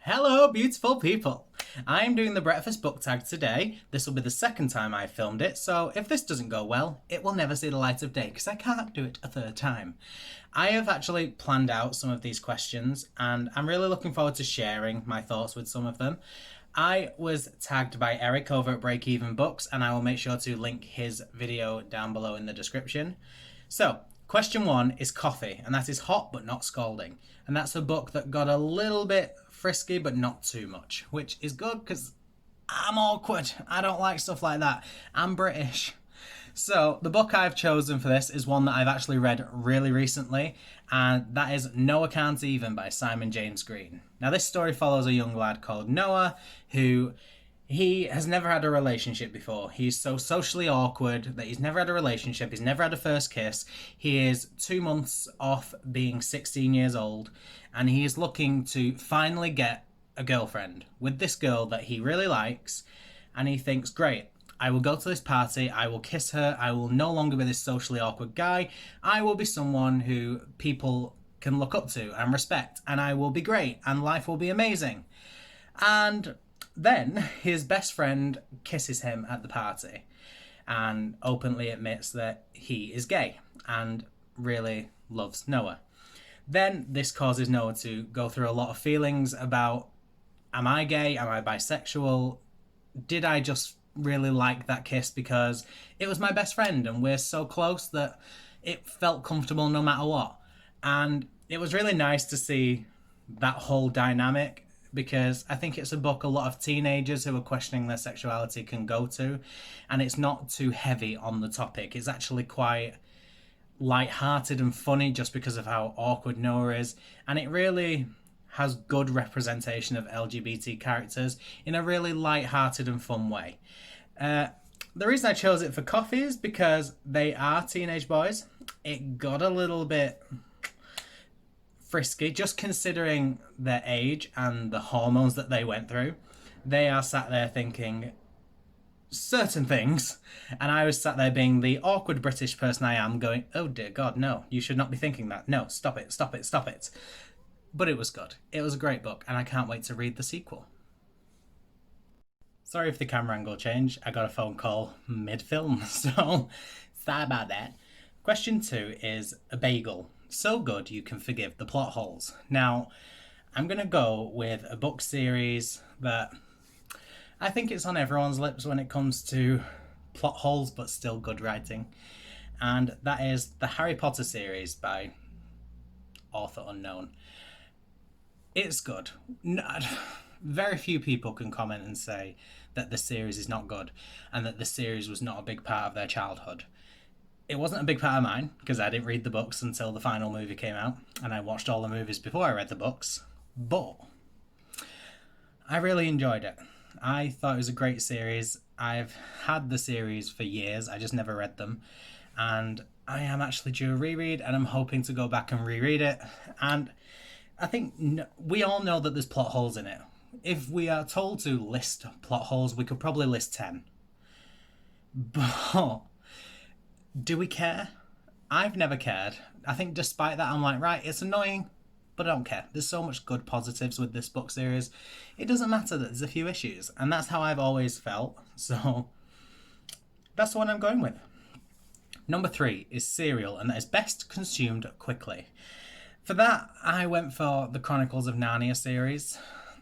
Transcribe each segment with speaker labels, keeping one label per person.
Speaker 1: Hello, beautiful people. I'm doing the breakfast book tag today. This will be the second time I've filmed it, so if this doesn't go well, it will never see the light of day because I can't do it a third time. I have actually planned out some of these questions and I'm really looking forward to sharing my thoughts with some of them. I was tagged by Eric over at Break Even Books and I will make sure to link his video down below in the description. So, question one is coffee, and that is Hot But Not Scalding. And that's a book that got a little bit frisky, but not too much, which is good because I'm awkward. I don't like stuff like that. I'm British. So, the book I've chosen for this is one that I've actually read really recently, and that is Noah Can't Even by Simon James Green. Now, this story follows a young lad called Noah who he has never had a relationship before. He's so socially awkward that he's never had a relationship. He's never had a first kiss. He is 2 months off being 16 years old, and he is looking to finally get a girlfriend with this girl that he really likes. And he thinks, great, I will go to this party. I will kiss her. I will no longer be this socially awkward guy. I will be someone who people can look up to and respect, and I will be great, and life will be amazing. And then his best friend kisses him at the party and openly admits that he is gay and really loves Noah. Then this causes Noah to go through a lot of feelings about, am I gay? Am I bisexual? Did I just really like that kiss because it was my best friend and we're so close that it felt comfortable no matter what? And it was really nice to see that whole dynamic, because I think it's a book a lot of teenagers who are questioning their sexuality can go to, and it's not too heavy on the topic. It's actually quite light-hearted and funny just because of how awkward Noah is, and it really has good representation of LGBT characters in a really light-hearted and fun way. The reason I chose it for coffee is because they are teenage boys. It got a little bit frisky, just considering their age and the hormones that they went through. They are sat there thinking certain things, and I was sat there being the awkward British person I am, going, oh dear God, no, you should not be thinking that. No, stop it, stop it, stop it. But it was good. It was a great book, and I can't wait to read the sequel. Sorry if the camera angle changed. I got a phone call mid-film, so sorry about that. Question two is a bagel. So good you can forgive the plot holes. Now, I'm going to go with a book series that I think it's on everyone's lips when it comes to plot holes, but still good writing. And that is the Harry Potter series by author unknown. It's good. Very few people can comment and say that the series is not good and that the series was not a big part of their childhood. It wasn't a big part of mine because I didn't read the books until the final movie came out, and I watched all the movies before I read the books, but I really enjoyed it. I thought it was a great series. I've had the series for years, I just never read them, and I am actually due a reread, and I'm hoping to go back and reread it. And I think we all know that there's plot holes in it. If we are told to list plot holes, we could probably list 10. But do we care? I've never cared. I think despite that, I'm like, right, it's annoying, but I don't care. There's so much good positives with this book series. It doesn't matter that there's a few issues, and that's how I've always felt. So that's the one I'm going with. Number three is cereal, and that is best consumed quickly. For that, I went for the Chronicles of Narnia series.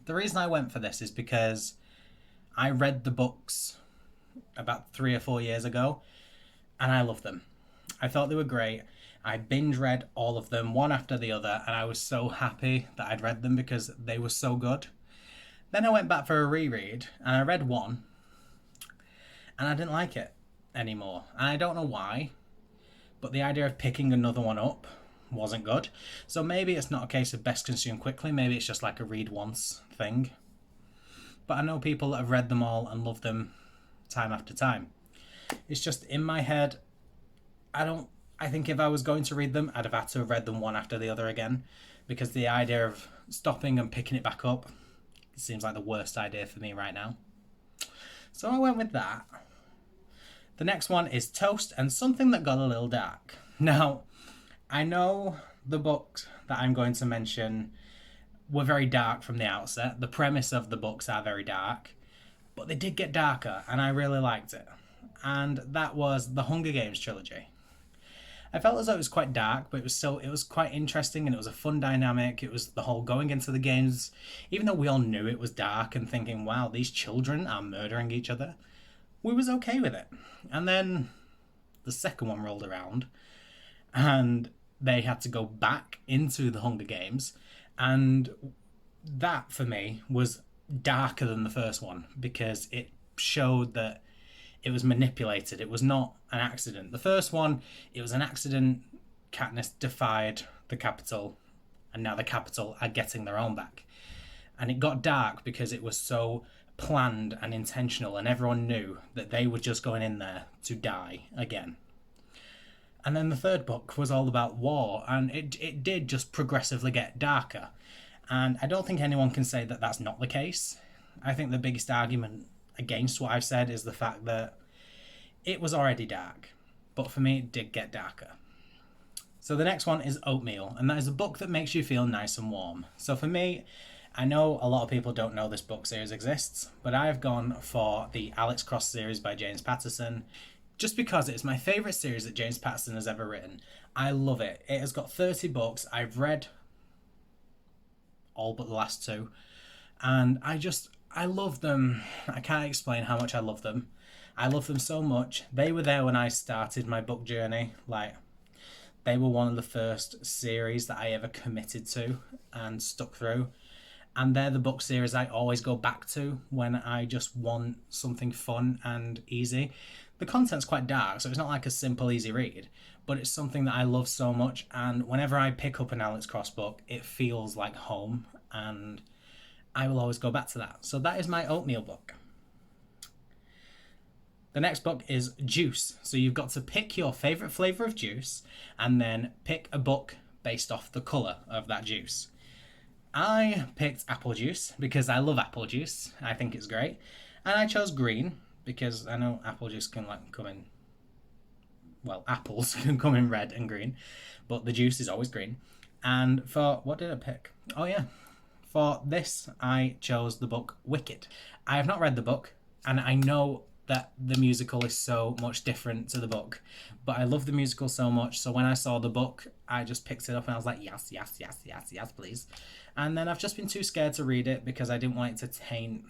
Speaker 1: The reason I went for this is because I read the books about 3 or 4 years ago, and I love them. I thought they were great. I binge read all of them, one after the other, and I was so happy that I'd read them because they were so good. Then I went back for a reread, and I read one, and I didn't like it anymore. And I don't know why, but the idea of picking another one up wasn't good. So maybe it's not a case of best consumed quickly, maybe it's just like a read once thing. But I know people that have read them all and love them time after time. It's just in my head, I think if I was going to read them, I'd have had to have read them one after the other again, because the idea of stopping and picking it back up seems like the worst idea for me right now. So I went with that. The next one is Toast and Something That Got a Little Dark. Now, I know the book that I'm going to mention were very dark from the outset. The premise of the books are very dark, but they did get darker, and I really liked it. And that was the Hunger Games trilogy. I felt as though it was quite dark, but it was quite interesting, and it was a fun dynamic. It was the whole going into the games, even though we all knew it was dark and thinking, wow, these children are murdering each other. We was okay with it. And then the second one rolled around, and they had to go back into the Hunger Games, and that for me was darker than the first one because it showed that it was manipulated. It was not an accident. The first one, it was an accident. Katniss defied the Capitol, and now the Capitol are getting their own back. And it got dark because it was so planned and intentional, and everyone knew that they were just going in there to die again. And then the third book was all about war, and it did just progressively get darker. And I don't think anyone can say that that's not the case. I think the biggest argument against what I've said is the fact that it was already dark, but for me it did get darker. So the next one is Oatmeal, and that is a book that makes you feel nice and warm. So for me, I know a lot of people don't know this book series exists, but I've gone for the Alex Cross series by James Patterson, just because it's my favourite series that James Patterson has ever written. I love it. It has got 30 books. I've read all but the last two, and I love them. I can't explain how much I love them. I love them so much. They were there when I started my book journey. Like, they were one of the first series that I ever committed to and stuck through. And they're the book series I always go back to when I just want something fun and easy. The content's quite dark, so it's not like a simple, easy read, but it's something that I love so much. And whenever I pick up an Alex Cross book, it feels like home, and I will always go back to that. So that is my Oatmeal book. The next book is Juice. So you've got to pick your favourite flavour of juice and then pick a book based off the colour of that juice. I picked apple juice because I love apple juice. I think it's great. And I chose green because I know apple juice can come in... Well, apples can come in red and green, but the juice is always green. And for... What did I pick? Oh yeah. For this, I chose the book Wicked. I have not read the book, and I know that the musical is so much different to the book, but I love the musical so much, so when I saw the book, I just picked it up and I was like, yes, yes, yes, yes, yes, please. And then I've just been too scared to read it because I didn't want it to taint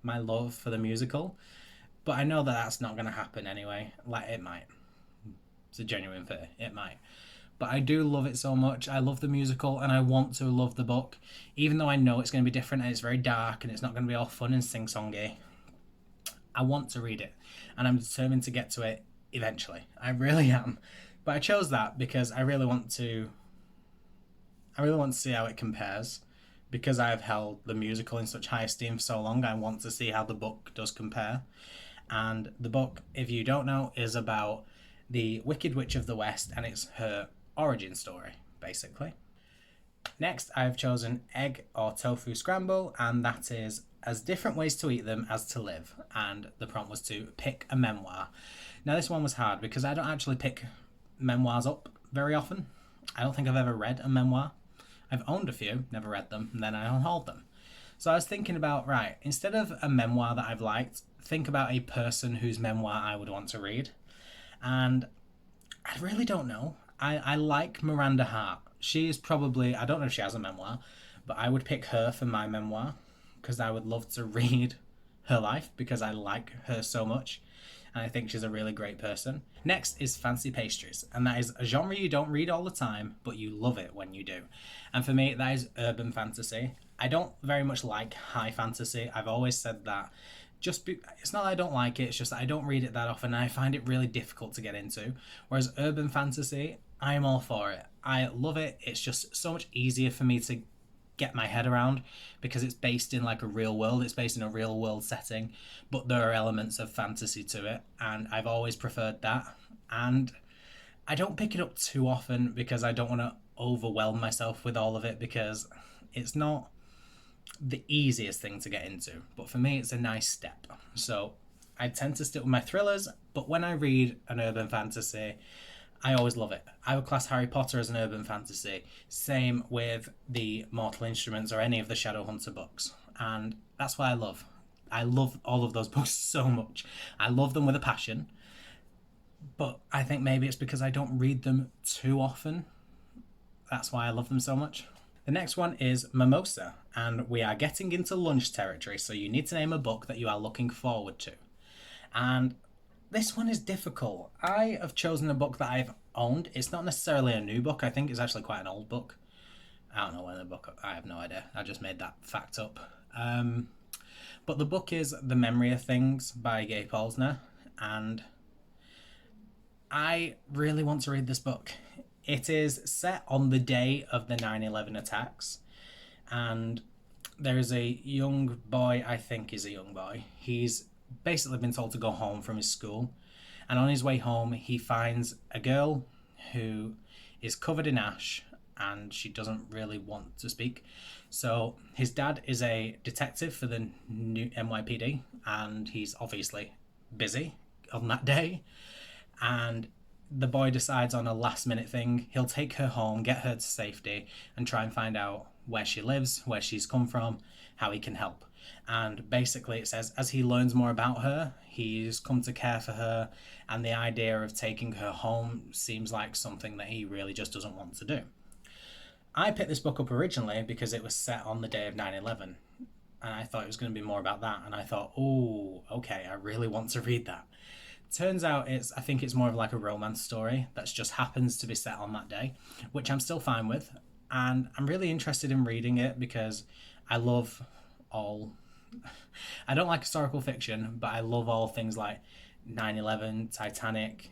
Speaker 1: my love for the musical, but I know that that's not going to happen anyway. Like, it might. It's a genuine fear. It might. But I do love it so much. I love the musical and I want to love the book, even though I know it's going to be different and it's very dark and it's not going to be all fun and sing-songy. I want to read it, and I'm determined to get to it eventually. I really am. But I chose that because I really want to see how it compares. Because I've held the musical in such high esteem for so long, I want to see how the book does compare. And the book, if you don't know, is about the Wicked Witch of the West, and it's her origin story, basically. Next, I've chosen Egg or Tofu Scramble, and that is as different ways to eat them as to live. And the prompt was to pick a memoir. Now, this one was hard because I don't actually pick memoirs up very often. I don't think I've ever read a memoir. I've owned a few, never read them, and then I unhauled them. So I was thinking about, right, instead of a memoir that I've liked, think about a person whose memoir I would want to read. And I really don't know. I like Miranda Hart. She is probably, I don't know if she has a memoir, but I would pick her for my memoir because I would love to read her life because I like her so much. And I think she's a really great person. Next is Fancy Pastries, and that is a genre you don't read all the time, but you love it when you do. And for me, that is urban fantasy. I don't very much like high fantasy. I've always said that. It's not that I don't like it, it's just that I don't read it that often, and I find it really difficult to get into. Whereas urban fantasy, I'm all for it. I love it. It's just so much easier for me to get my head around because it's based in like a real world. It's based in a real world setting, but there are elements of fantasy to it, and I've always preferred that. And I don't pick it up too often because I don't want to overwhelm myself with all of it because it's not the easiest thing to get into, but for me it's a nice step. So I tend to stick with my thrillers, but when I read an urban fantasy, I always love it. I would class Harry Potter as an urban fantasy. Same with the Mortal Instruments or any of the Shadowhunter books. And that's what I love. I love all of those books so much. I love them with a passion. But I think maybe it's because I don't read them too often. That's why I love them so much. The next one is Mimosa, and we are getting into lunch territory, so you need to name a book that you are looking forward to. And this one is difficult. I have chosen a book that I've owned. It's not necessarily a new book. I think it's actually quite an old book. I don't know when the book... I have no idea. I just made that fact up. But the book is The Memory of Things by Gay Paulsner, and I really want to read this book. It is set on the day of the 9/11 attacks, and there is a young boy, I think he's a young boy. He's basically been told to go home from his school, and on his way home he finds a girl who is covered in ash and she doesn't really want to speak. So his dad is a detective for the new NYPD, and he's obviously busy on that day, and the boy decides on a last minute thing. He'll take her home, get her to safety, and try and find out where she lives, where she's come from, how he can help. And basically it says as he learns more about her, he's come to care for her, and the idea of taking her home seems like something that he really just doesn't want to do. I picked this book up originally because it was set on the day of 9/11, and I thought it was going to be more about that, and I thought, oh, okay, I really want to read that. Turns out I think it's more of like a romance story that just happens to be set on that day, which I'm still fine with. And I'm really interested in reading it because I love I don't like historical fiction, but I love all things like 9/11, Titanic,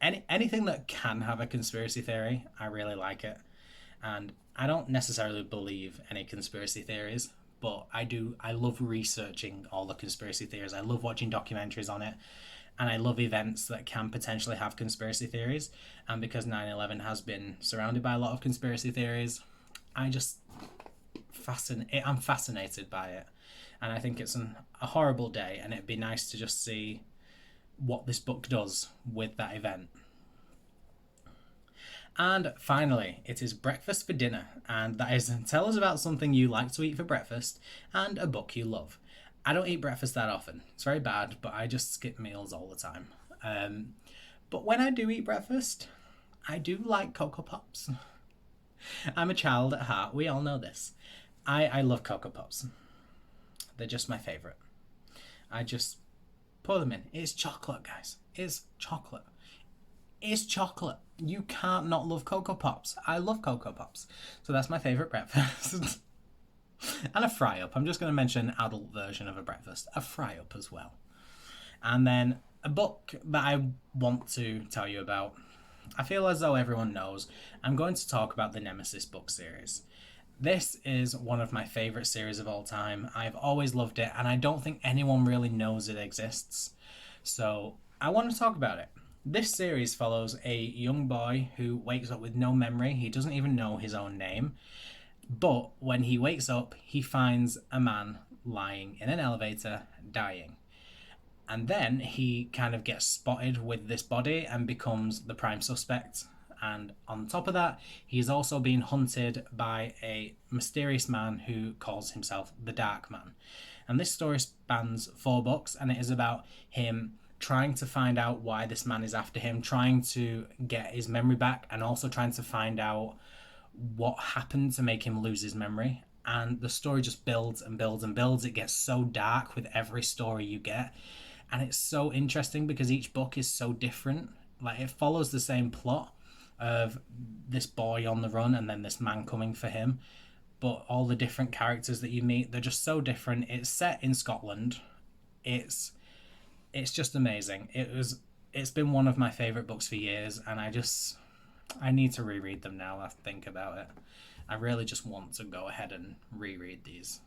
Speaker 1: anything that can have a conspiracy theory. I really like it. And I don't necessarily believe any conspiracy theories, but I love researching all the conspiracy theories. I love watching documentaries on it. And I love events that can potentially have conspiracy theories. And because 9/11 has been surrounded by a lot of conspiracy theories, I'm fascinated by it. And I think it's a horrible day, and it'd be nice to just see what this book does with that event. And finally, it is breakfast for dinner, and that is tell us about something you like to eat for breakfast and a book you love. I don't eat breakfast that often. It's very bad, but I just skip meals all the time. But when I do eat breakfast, I do like Cocoa Pops. I'm a child at heart. We all know this. I love Cocoa Pops. They're just my favourite. I just pour them in. It's chocolate, guys. It's chocolate. It's chocolate. You can't not love Cocoa Pops. I love Cocoa Pops. So that's my favourite breakfast. And a fry-up. I'm just going to mention an adult version of a breakfast. A fry-up as well. And then a book that I want to tell you about. I feel as though everyone knows. I'm going to talk about the Nemesis book series. This is one of my favourite series of all time. I've always loved it, and I don't think anyone really knows it exists. So I want to talk about it. This series follows a young boy who wakes up with no memory. He doesn't even know his own name. But when he wakes up, he finds a man lying in an elevator, dying. And then he kind of gets spotted with this body and becomes the prime suspect. And on top of that, he's also being hunted by a mysterious man who calls himself the Dark Man. And this story spans 4 books, and it is about him trying to find out why this man is after him, trying to get his memory back, and also trying to find out what happened to make him lose his memory. And the story just builds and builds and builds. It gets so dark with every story you get, and it's so interesting because each book is so different. Like, it follows the same plot of this boy on the run and then this man coming for him, but all the different characters that you meet, they're just so different. It's set in Scotland. It's just amazing. It's been one of my favorite books for years, and I need to reread them now I think about it. I really just want to go ahead and reread these.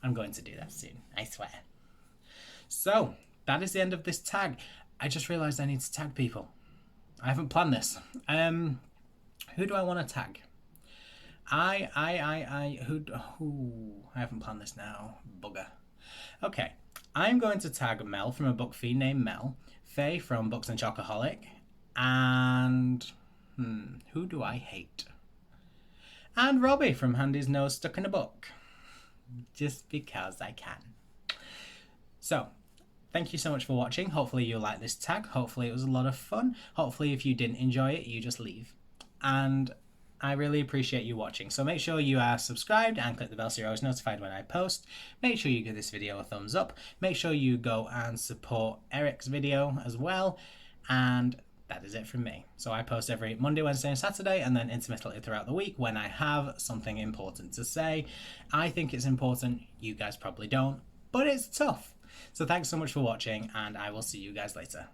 Speaker 1: I'm going to do that soon, I swear. So, that is the end of this tag. I just realised I need to tag people. I haven't planned this. Who do I want to tag? I haven't planned this now. Bugger. Okay, I'm going to tag Mel from a book feed named Mel, Faye from Books and Chocoholic, And who do I hate? And Robbie from Handy's Nose Stuck in a Book. Just because I can. So, thank you so much for watching. Hopefully you like this tag. Hopefully it was a lot of fun. Hopefully if you didn't enjoy it, you just leave. And I really appreciate you watching. So make sure you are subscribed and click the bell so you're always notified when I post. Make sure you give this video a thumbs up. Make sure you go and support Eric's video as well. And that is it from me. So I post every Monday, Wednesday and Saturday, and then intermittently throughout the week when I have something important to say. I think it's important. You guys probably don't, but it's tough. So thanks so much for watching, and I will see you guys later.